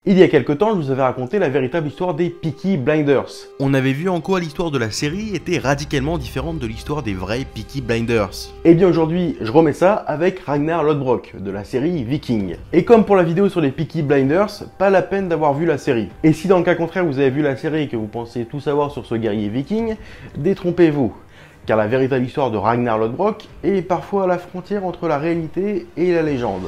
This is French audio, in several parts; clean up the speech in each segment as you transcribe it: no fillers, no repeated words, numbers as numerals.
Il y a quelques temps, je vous avais raconté la véritable histoire des Peaky Blinders. On avait vu en quoi l'histoire de la série était radicalement différente de l'histoire des vrais Peaky Blinders. Et bien aujourd'hui, je remets ça avec Ragnar Lodbrok, de la série Viking. Et comme pour la vidéo sur les Peaky Blinders, pas la peine d'avoir vu la série. Et si dans le cas contraire vous avez vu la série et que vous pensez tout savoir sur ce guerrier viking, détrompez-vous. Car la véritable histoire de Ragnar Lodbrok est parfois à la frontière entre la réalité et la légende.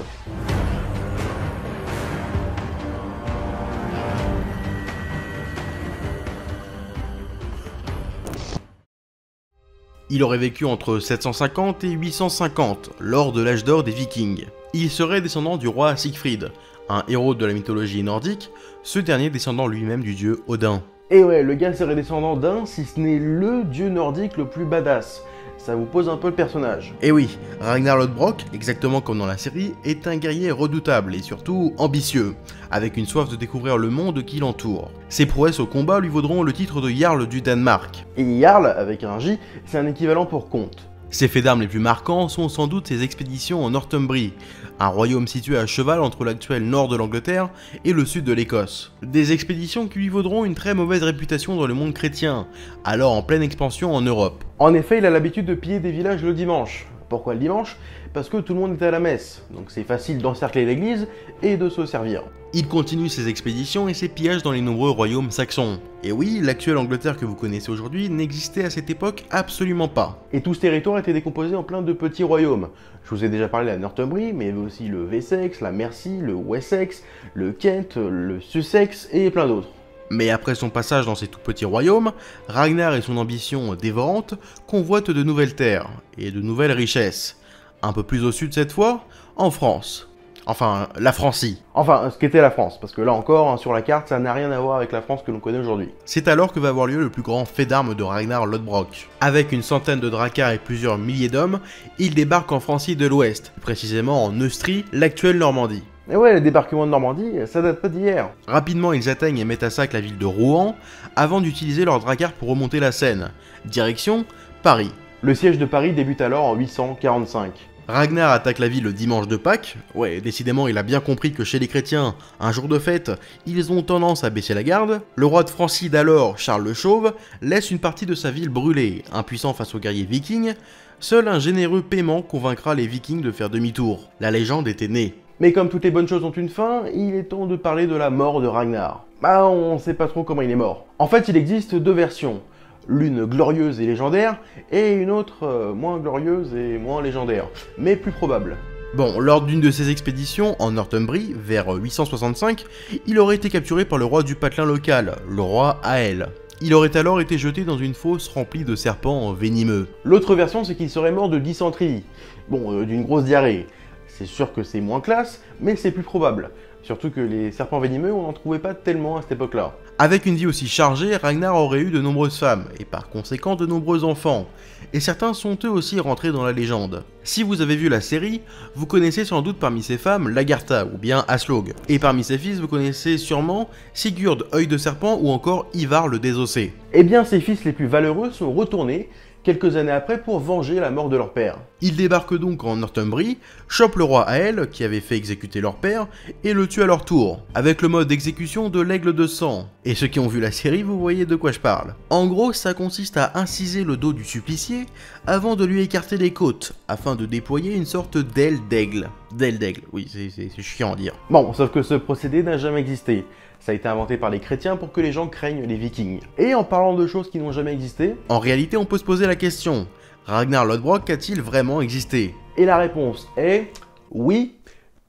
Il aurait vécu entre 750 et 850, lors de l'âge d'or des Vikings. Il serait descendant du roi Siegfried, un héros de la mythologie nordique, ce dernier descendant lui-même du dieu Odin. Et ouais, le gars serait descendant d'un, si ce n'est le dieu nordique le plus badass. Ça vous pose un peu le personnage. Et oui, Ragnar Lodbrok, exactement comme dans la série, est un guerrier redoutable et surtout ambitieux, avec une soif de découvrir le monde qui l'entoure. Ses prouesses au combat lui vaudront le titre de Jarl du Danemark. Et Jarl, avec un J, c'est un équivalent pour comte. Ses faits d'armes les plus marquants sont sans doute ses expéditions en Northumbrie, un royaume situé à cheval entre l'actuel nord de l'Angleterre et le sud de l'Écosse. Des expéditions qui lui vaudront une très mauvaise réputation dans le monde chrétien, alors en pleine expansion en Europe. En effet, il a l'habitude de piller des villages le dimanche. Pourquoi le dimanche? Parce que tout le monde est à la messe, donc c'est facile d'encercler l'église et de se servir. Il continue ses expéditions et ses pillages dans les nombreux royaumes saxons. Et oui, l'actuelle Angleterre que vous connaissez aujourd'hui n'existait à cette époque absolument pas. Et tout ce territoire était décomposé en plein de petits royaumes. Je vous ai déjà parlé de la Northumbrie, mais il y avait aussi le Wessex, la Mercie, le Wessex, le Kent, le Sussex et plein d'autres. Mais après son passage dans ces tout petits royaumes, Ragnar et son ambition dévorante convoitent de nouvelles terres et de nouvelles richesses. Un peu plus au sud cette fois, en France. Enfin, la Francie. Enfin, ce qu'était la France, parce que là encore, sur la carte, ça n'a rien à voir avec la France que l'on connaît aujourd'hui. C'est alors que va avoir lieu le plus grand fait d'armes de Ragnar Lodbrok. Avec une centaine de dracars et plusieurs milliers d'hommes, il débarque en Francie de l'Ouest, précisément en Neustrie, l'actuelle Normandie. Et ouais, le débarquement de Normandie, ça date pas d'hier. Rapidement, ils atteignent et mettent à sac la ville de Rouen, avant d'utiliser leurs dracars pour remonter la Seine. Direction Paris. Le siège de Paris débute alors en 845. Ragnar attaque la ville le dimanche de Pâques. Ouais, décidément, il a bien compris que chez les chrétiens, un jour de fête, ils ont tendance à baisser la garde. Le roi de Francie d'alors, Charles le Chauve, laisse une partie de sa ville brûler, impuissant face aux guerriers vikings. Seul un généreux paiement convaincra les vikings de faire demi-tour. La légende était née. Mais comme toutes les bonnes choses ont une fin, il est temps de parler de la mort de Ragnar. Bah, on sait pas trop comment il est mort. En fait, il existe deux versions. L'une glorieuse et légendaire, et une autre moins glorieuse et moins légendaire, mais plus probable. Bon, lors d'une de ses expéditions en Northumbrie, vers 865, il aurait été capturé par le roi du patelin local, le roi Ael. Il aurait alors été jeté dans une fosse remplie de serpents venimeux. L'autre version, c'est qu'il serait mort de dysenterie. Bon, d'une grosse diarrhée. C'est sûr que c'est moins classe, mais c'est plus probable. Surtout que les serpents venimeux, on n'en trouvait pas tellement à cette époque-là. Avec une vie aussi chargée, Ragnar aurait eu de nombreuses femmes, et par conséquent de nombreux enfants. Et certains sont eux aussi rentrés dans la légende. Si vous avez vu la série, vous connaissez sans doute parmi ces femmes Lagertha ou bien Aslaug. Et parmi ses fils, vous connaissez sûrement Sigurd, œil de serpent, ou encore Ivar le désossé. Eh bien, ses fils les plus valeureux sont retournés quelques années après pour venger la mort de leur père. Ils débarquent donc en Northumbrie, chopent le roi Ael, qui avait fait exécuter leur père, et le tuent à leur tour, avec le mode d'exécution de l'aigle de sang. Et ceux qui ont vu la série, vous voyez de quoi je parle. En gros, ça consiste à inciser le dos du supplicié avant de lui écarter les côtes, afin de déployer une sorte d'aile d'aigle. D'aile d'aigle, oui, c'est chiant à dire. Bon, sauf que ce procédé n'a jamais existé. Ça a été inventé par les chrétiens pour que les gens craignent les vikings. Et en parlant de choses qui n'ont jamais existé, en réalité on peut se poser la question, Ragnar Lodbrok a-t-il vraiment existé? Et la réponse est oui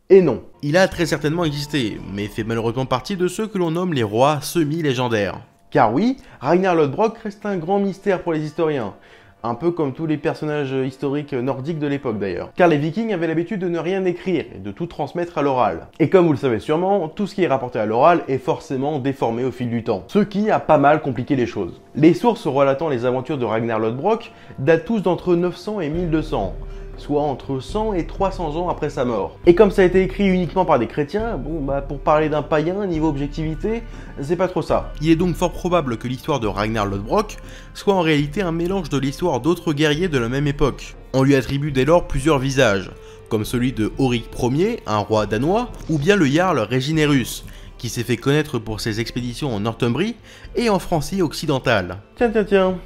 et non. Il a très certainement existé, mais fait malheureusement partie de ceux que l'on nomme les rois semi-légendaires. Car oui, Ragnar Lodbrok reste un grand mystère pour les historiens. Un peu comme tous les personnages historiques nordiques de l'époque d'ailleurs. Car les vikings avaient l'habitude de ne rien écrire et de tout transmettre à l'oral. Et comme vous le savez sûrement, tout ce qui est rapporté à l'oral est forcément déformé au fil du temps. Ce qui a pas mal compliqué les choses. Les sources relatant les aventures de Ragnar Lodbrok datent tous d'entre 900 et 1200. Soit entre 100 et 300 ans après sa mort. Et comme ça a été écrit uniquement par des chrétiens, bon bah pour parler d'un païen, niveau objectivité, c'est pas trop ça. Il est donc fort probable que l'histoire de Ragnar Lodbrok soit en réalité un mélange de l'histoire d'autres guerriers de la même époque. On lui attribue dès lors plusieurs visages, comme celui de Auric Ier, un roi danois, ou bien le Jarl Reginerus, qui s'est fait connaître pour ses expéditions en Northumbrie et en Francie occidentale. Tiens,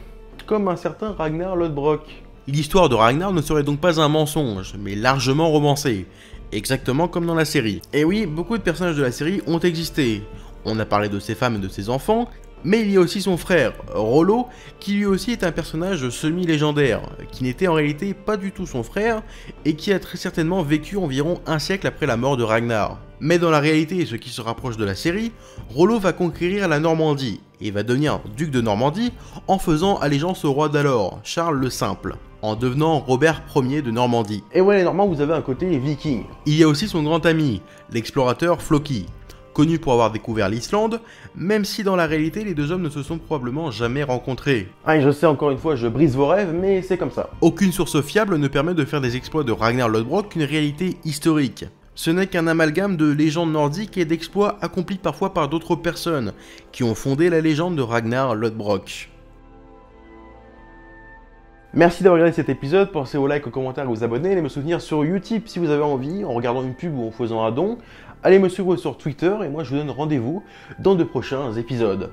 comme un certain Ragnar Lodbrok. L'histoire de Ragnar ne serait donc pas un mensonge, mais largement romancée, exactement comme dans la série. Et oui, beaucoup de personnages de la série ont existé. On a parlé de ses femmes et de ses enfants, mais il y a aussi son frère, Rollo, qui lui aussi est un personnage semi-légendaire, qui n'était en réalité pas du tout son frère, et qui a très certainement vécu environ un siècle après la mort de Ragnar. Mais dans la réalité, ce qui se rapproche de la série, Rollo va conquérir la Normandie, et va devenir duc de Normandie en faisant allégeance au roi d'alors, Charles le Simple, en devenant Robert Ier de Normandie. Et ouais les Normands, vous avez un côté viking. Il y a aussi son grand ami, l'explorateur Floki, connu pour avoir découvert l'Islande, même si dans la réalité les deux hommes ne se sont probablement jamais rencontrés. Ah et je sais, encore une fois, je brise vos rêves, mais c'est comme ça. Aucune source fiable ne permet de faire des exploits de Ragnar Lodbrok qu'une réalité historique. Ce n'est qu'un amalgame de légendes nordiques et d'exploits accomplis parfois par d'autres personnes, qui ont fondé la légende de Ragnar Lodbrok. Merci d'avoir regardé cet épisode, pensez au like, aux commentaires, aux abonnés, allez me soutenir sur Utip si vous avez envie, en regardant une pub ou en faisant un don. Allez me suivre sur Twitter et moi je vous donne rendez-vous dans de prochains épisodes.